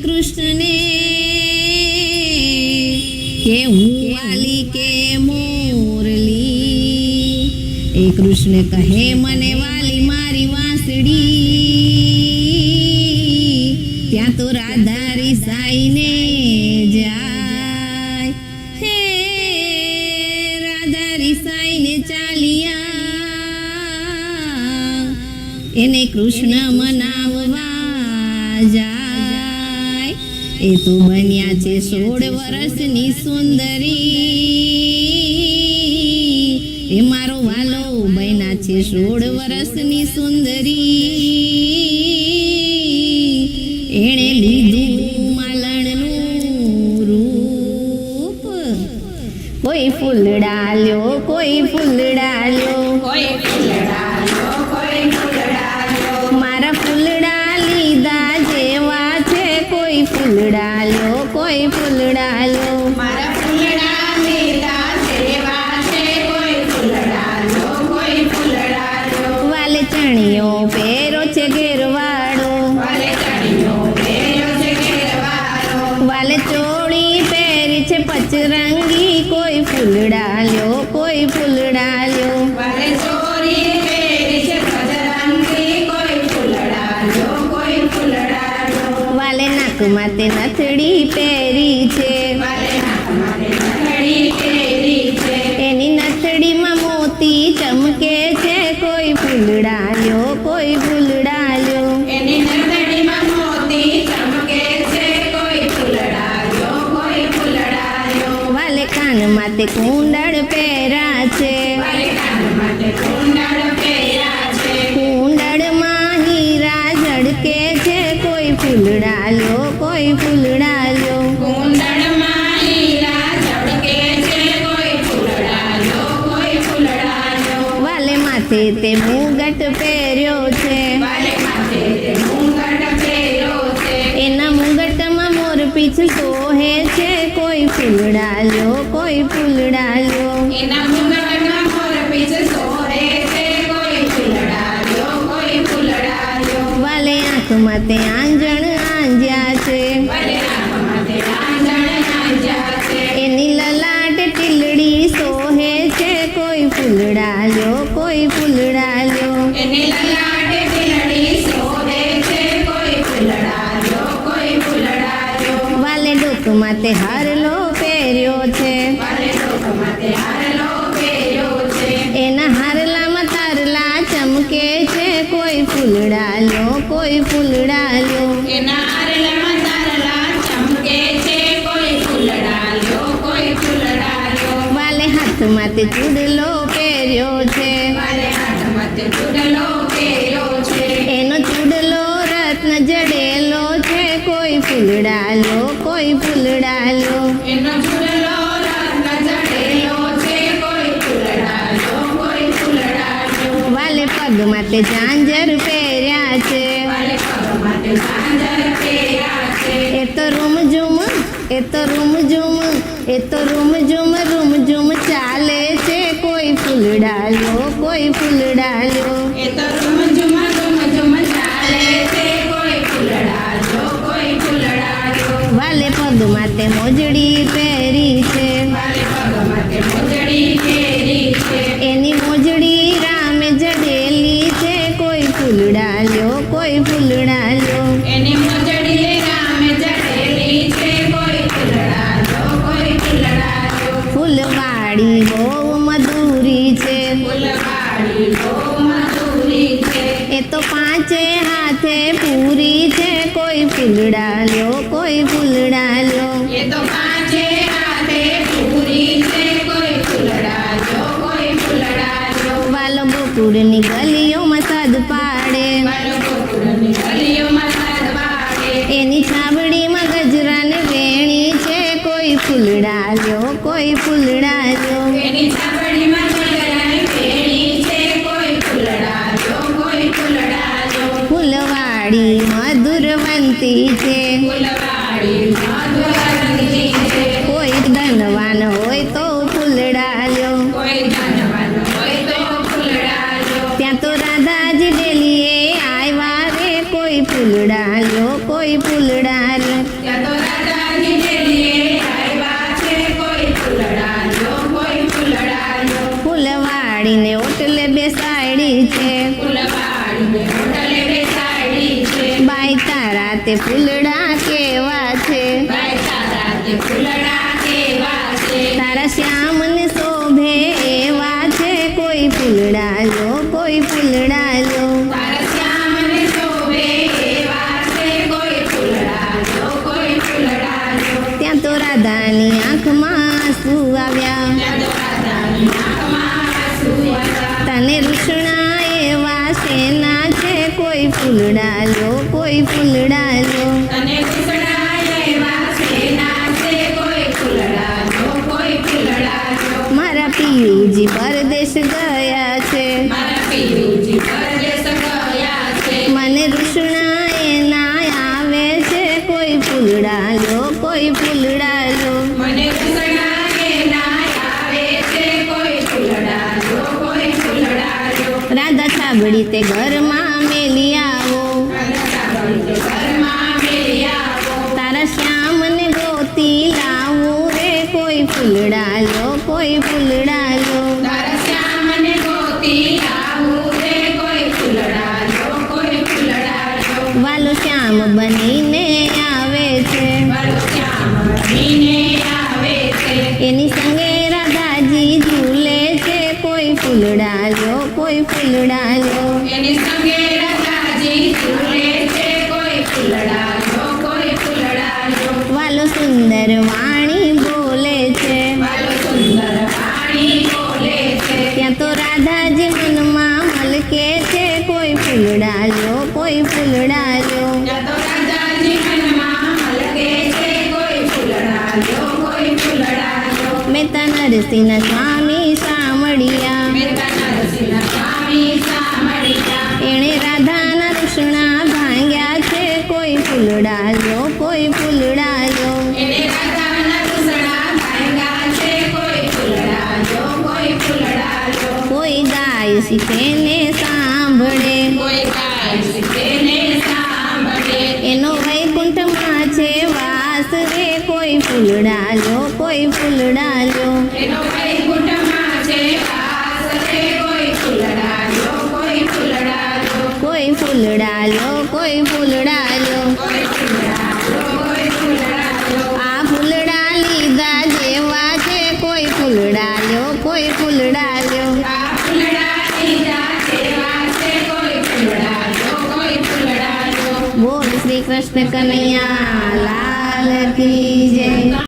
કૃષ્ણને કે હું વાલી કે મોરલી. એ કૃષ્ણ કહે મને વાલી મારી વાંસળી. ત્યાં તો રાધા રિસાઈને જાય. હે રાધા રિસાઈને ચાલ્યા. એને કૃષ્ણ મનાવવા જાય. એ તો બન્યા છે 16 વર્ષની સુંદરી. એ મારો વાલો બન્યા છે 16 વર્ષની સુંદરી. એણે લીધું માલણનું રૂપ. કોઈ ફૂલડા લ્યો કોઈ ફૂલડા લ્યો મારા ફૂલડા લીધા જેવા છે. કોઈ ફૂલડા લ્યો કોઈ ફૂલડા લ્યો વાલે ચણિયો પહેરો છે ઘેરવાળો. વાલે ચોળી પહેરી છે પચરંગી. કોઈ ફૂલડા લ્યો કોઈ ફૂલડા લ્યો વાલે નાકમાં તે નથડી પહેરી છે. એની નથડીમાં મોતી ચમકે છે. કોઈ ફૂલડા લ્યો કોઈ ફૂલડા લ્યો વાલે કાનમાં તે કુંડળ પહેરા છે. કુંડળમાં હીરા ઝળકે છે. કોઈ ફૂલડા લ્યો કોઈ ફૂલડા લ્યો વાલે માથે તે મુગટ પહેર્યો છે. એના મુગટમાં મોરપીંછ સોહે છે. કોઈ ફૂલડા લ્યો કોઈ ફૂલડા લ્યો વાલે આંખમાં તે આંજણ આંજ્યા છે. એની લલાટ ટીલડી સોહે છે. કોઈ ફૂલડા લ્યો કોઈ ફૂલડા લ્યો વાલે ડોકમાં તે હારલો પહેર્યો છે. એના હારલામાં તારલા ચમકે છે. કોઈ ફૂલડા લ્યો કોઈ ફૂલડા લ્યો વાલે હાથમાં તે ચૂડલો પહેર્યો છે. એનો ચૂડલો રત્ન જડેલો છે. કોઈ ફૂલડા લ્યો કોઈ ફૂલડા લ્યો વાલે પગમાં તે ઝાંઝર પહેર્યા છે. એ તો રૂમઝૂમ એ તો રૂમઝૂમ એ તો રૂમઝૂમ રૂમઝૂમ ચાલે છે. કોઈ ફૂલડા લ્યો કોઈ ફૂલડા લ્યો વાલે પગમાં તે મોજડી પહેરી છે. એની મોજડી રામે જડેલી છે. કોઈ ફૂલડા લ્યો કોઈ ફૂલડા લ્યો ફૂલવાડી બહુ મધુરી છે. એ તો પાંચે હાથે પૂરી છે. કોઈ ફૂલડા લ્યો કોઈ ફૂલડા લ્યો વાલો ગોકુળની ગલીઓમાં સદ પાડે. એની છાબડીમાં ગજરાને વેણી છે. કોઈ ફૂલડા લ્યો કોઈ ફૂલડા લ્યો ફૂલવાડી મધુરવંતી છે. કોઈ ધનવાન હોય તો ફૂલડા લ્યો ત્યાં તો રાધાજી ડેલીએ આવ્યા રે. કોઈ ફૂલડા લ્યો કોઈ ફૂલડા લ્યો તે ફૂલડા કેવા છે ભાઈ તારા તે ફૂલડા કેવા છે તારા શ્યામને શોભે એવા છે કોઈ ફૂલડા લો કોઈ ફૂલડા લો તારા શ્યામને શોભે એવા છે કોઈ ફૂલડા લો કોઈ ફૂલડા લો ત્યાં તો રાધાની આંખમાં આંસુ આવ્યા ત્યાં તો રાધાની આંખમાં આંસુ આવ્યા તને રૂષણા એવા શેના છે કોઈ ફૂલડા લો કોઈ ફૂલડા લો તને ઘૂસડા એવા શેના છે કોઈ ફૂલડા લો કોઈ ફૂલડા લો મારા પિયુજી પરદેશ ગયા છે મારા પિયુજી પરદેશ ગયા છે મને રૂષણા એના આવે છે કોઈ ફૂલડા લો કોઈ ફૂલડા લો મને ઘૂસડા એના આવે છે કોઈ ફૂલડા લો કોઈ ફૂલડા લો રાધા છાબડી તે ઘરમાં મેલી આવો ઘરમાં મેલી આવો તારા શ્યામને ગોતી લાવું રે કોઈ ફૂલડા લો કોઈ ફૂલડા લો તારા શ્યામને ગોતી આવું રે કોઈ ફૂલડા લો કોઈ ફૂલડા લો વાલો શ્યામ બનીને આવે છે મારો શ્યામ બનીને આવે છે એની સંગે રાધાજી ઝૂલે છે કોઈ ફૂલડા લો કોઈ ફૂલડા લો એની સંગે રાધાજી ઝૂલે છે કોઈ ફૂલડા લો કોઈ ફૂલડા લો વાલો સુંદર વાણી બોલે છે વાલો સુંદર વાણી બોલે છે ત્યાં તો રાધાજી મનમાં મલકે છે કોઈ ફૂલડા લો કોઈ ફૂલડા લો ત્યાં તો રાધાજી મનમાં મલકે છે કોઈ ફૂલડા લો કોઈ ફૂલડા લો મહેતા નરસિંહ સ્વામી સામળિયા મહેતા નરસિંહ સ્વામી સામળિયા એણે રાધાના રૂષણા ભાંગ્યા છે કોઈ ફૂલડા લો કોઈ ફૂલડા લો એને રાધાના રૂસડા ભાંગ્યા છે કોઈ ફૂલડા લો કોઈ ફૂલડા લો કોઈ ગાય શીખેને સાંભળે કોઈ ગાય તેને સાંભળે એનો વૈકુંઠમાં છે વાસ રે કોઈ ફૂલડા લો કોઈ ફૂલડા લો એનો વૈકુંઠમાં છે વાસ રે કોઈ ફૂલડા લો કોઈ ફૂલડા લો કોઈ ફૂલડા લો કોઈ ફૂલડા લો કોઈ ફૂલડા લો કોઈ ફૂલડા લો આ ફૂલડા લીધા જેવા છે કોઈ ફૂલડા લો કોઈ ફૂલડા લો આ ફૂલડા લીધા જેવા છે કોઈ ફૂલડા લો કોઈ ફૂલડા લો બોલ શ્રી કૃષ્ણ કનૈયા લાલ કી જય